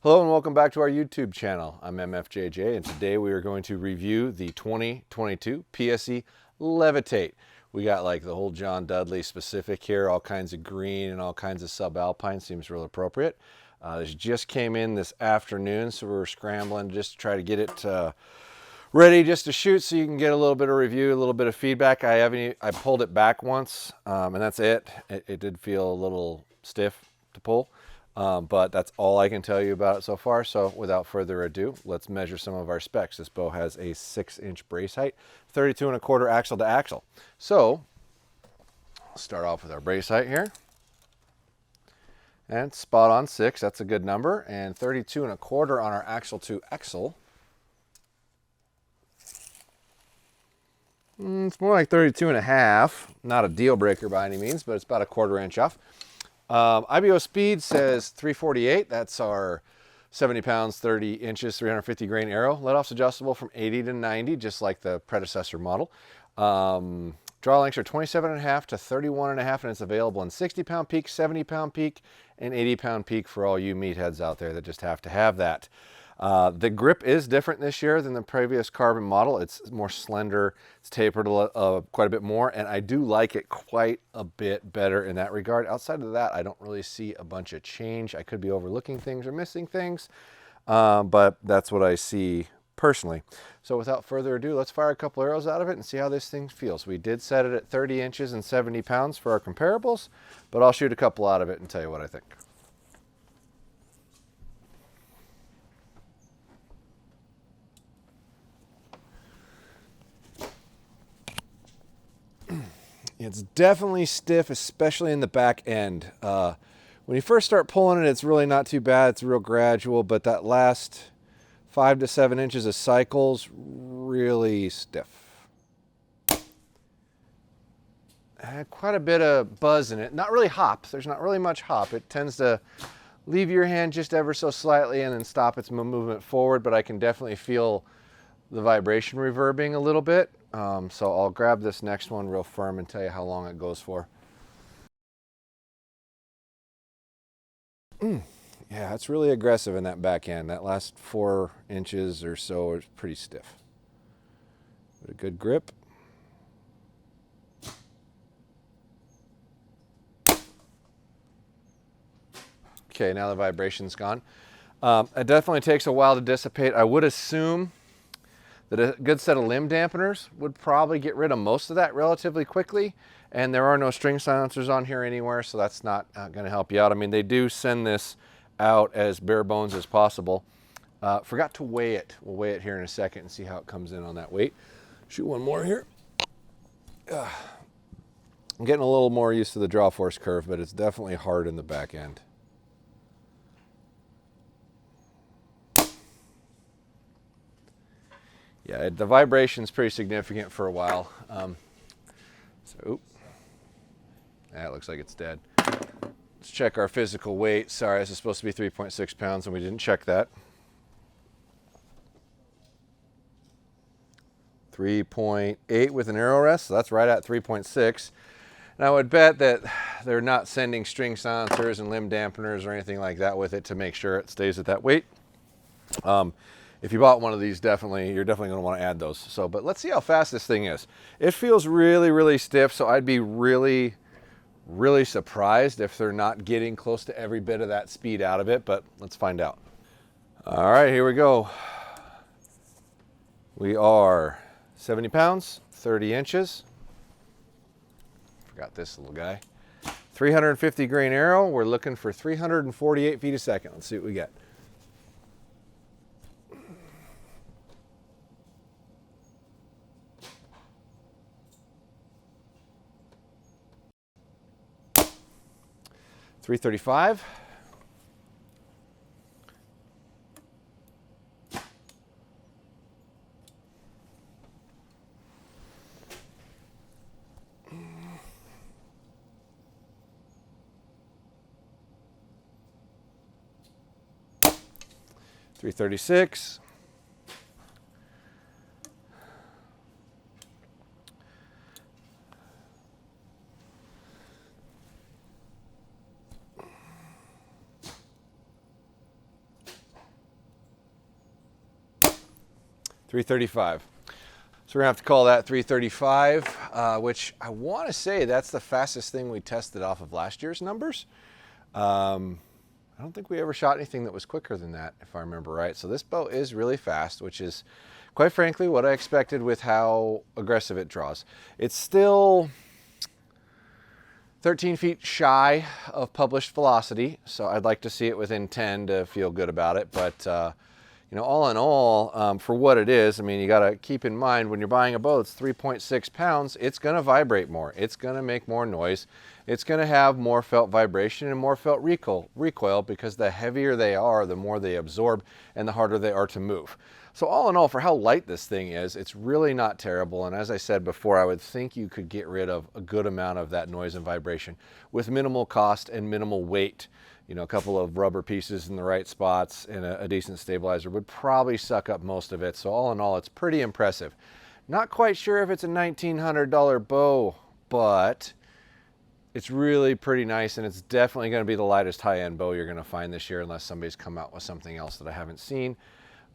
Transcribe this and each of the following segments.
Hello and welcome back to our YouTube channel. I'm MFJJ and today we are going to review the 2022 PSE Levitate. We got like the whole John Dudley specific here, all kinds of green and all kinds of subalpine, seems real appropriate. This just came in this afternoon, so we're scrambling just to try to get it ready just to shoot so you can get a little bit of review, a little bit of feedback. I pulled it back once and that's it. It did feel a little stiff to pull. But that's all I can tell you about it so far. So without further ado, let's measure some of our specs. This bow has a 6-inch brace height, 32 1/4 axle to axle. So let's start off with our brace height here. And spot on 6, that's a good number. And 32 1/4 on our axle to axle. It's more like 32 1/2. Not a deal breaker by any means, but it's about a 1/4 inch off. IBO speed says 348. That's our 70 pounds, 30 inches, 350 grain arrow. Let-off's adjustable from 80 to 90, just like the predecessor model. Draw lengths are 27 1/2 to 31 1/2, and it's available in 60-pound peak, 70-pound peak, and 80-pound peak for all you meatheads out there that just have to have that. The grip is different this year than the previous carbon model. It's more slender, it's tapered quite a bit more, and I do like it quite a bit better in that regard. Outside of that, I don't really see a bunch of change. I could be overlooking things or missing things, but that's what I see personally. So without further ado, let's fire a couple arrows out of it and see how this thing feels. We did set it at 30 inches and 70 pounds for our comparables, but I'll shoot a couple out of it and tell you what I think. It's definitely stiff, especially in the back end. When you first start pulling it, it's really not too bad. It's real gradual, but that last 5 to 7 inches of cycles, really stiff. Quite a bit of buzz in it. Not really hop. There's not really much hop. It tends to leave your hand just ever so slightly and then stop its movement forward, but I can definitely feel the vibration reverbing a little bit. So I'll grab this next one real firm and tell you how long it goes for. Yeah, it's really aggressive in that back end. That last 4 inches or so is pretty stiff. But a good grip. Okay, now the vibration's gone. It definitely takes a while to dissipate. I would assume that a good set of limb dampeners would probably get rid of most of that relatively quickly, and there are no string silencers on here anywhere, so that's not going to help you out. I mean, they do send this out as bare bones as possible. Forgot to weigh it. We'll weigh it here in a second and see how it comes in on that weight. Shoot one more here. I'm getting a little more used to the draw force curve, but it's definitely hard in the back end. Yeah, the vibration is pretty significant for a while. That looks like it's dead. Let's check our physical weight. Sorry, this is supposed to be 3.6 pounds and we didn't check that. 3.8 with an arrow rest, so that's right at 3.6. And I would bet that they're not sending string silencers and limb dampeners or anything like that with it to make sure it stays at that weight. If you bought one of these, you're definitely going to want to add those. So, but let's see how fast this thing is. It feels really, really stiff, so I'd be really, really surprised if they're not getting close to every bit of that speed out of it, but let's find out. All right, here we go. We are 70 pounds, 30 inches. Forgot this little guy. 350 grain arrow. We're looking for 348 feet a second. Let's see what we get. .335. .336. 335. So we're gonna have to call that 335, which I want to say that's the fastest thing we tested off of last year's numbers. I don't think we ever shot anything that was quicker than that, if I remember right. So this bow is really fast, which is quite frankly what I expected with how aggressive it draws. It's still 13 feet shy of published velocity, so I'd like to see it within 10 to feel good about it. But you know, all in all, for what it is, I mean, you got to keep in mind when you're buying a bow that's 3.6 pounds, it's going to vibrate more. It's going to make more noise. It's going to have more felt vibration and more felt recoil because the heavier they are, the more they absorb and the harder they are to move. So all in all, for how light this thing is, it's really not terrible. And as I said before, I would think you could get rid of a good amount of that noise and vibration with minimal cost and minimal weight. You know, a couple of rubber pieces in the right spots and a decent stabilizer would probably suck up most of it. So all in all, it's pretty impressive. Not quite sure if it's a $1,900 bow, but it's really pretty nice, and it's definitely going to be the lightest high-end bow you're going to find this year unless somebody's come out with something else that I haven't seen.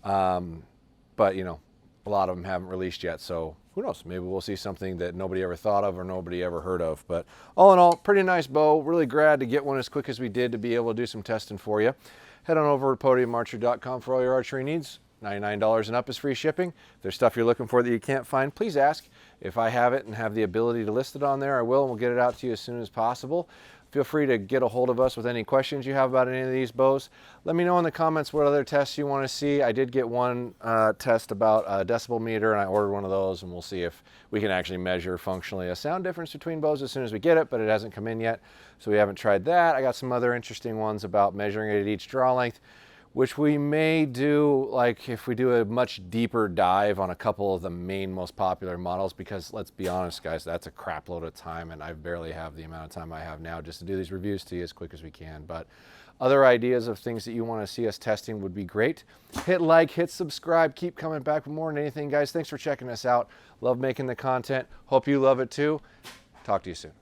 But, you know, a lot of them haven't released yet, so who knows? Maybe we'll see something that nobody ever thought of or nobody ever heard of. But all in all, pretty nice bow. Really glad to get one as quick as we did to be able to do some testing for you. Head on over to podiumarchery.com for all your archery needs. $99 and up is free shipping. If there's stuff you're looking for that you can't find, please ask. If I have it and have the ability to list it on there, I will, and we'll get it out to you as soon as possible. Feel free to get a hold of us with any questions you have about any of these bows. Let me know in the comments what other tests you want to see. I did get one test about a decibel meter, and I ordered one of those, and we'll see if we can actually measure functionally a sound difference between bows as soon as we get it, but it hasn't come in yet, so we haven't tried that. I got some other interesting ones about measuring it at each draw length, which we may do, like if we do a much deeper dive on a couple of the main most popular models, because let's be honest guys, that's a crap load of time, and I barely have the amount of time I have now just to do these reviews to you as quick as we can. But other ideas of things that you want to see us testing would be great. Hit like, hit subscribe, keep coming back for more than anything, guys. Thanks for checking us out. Love making the content. Hope you love it too. Talk to you soon.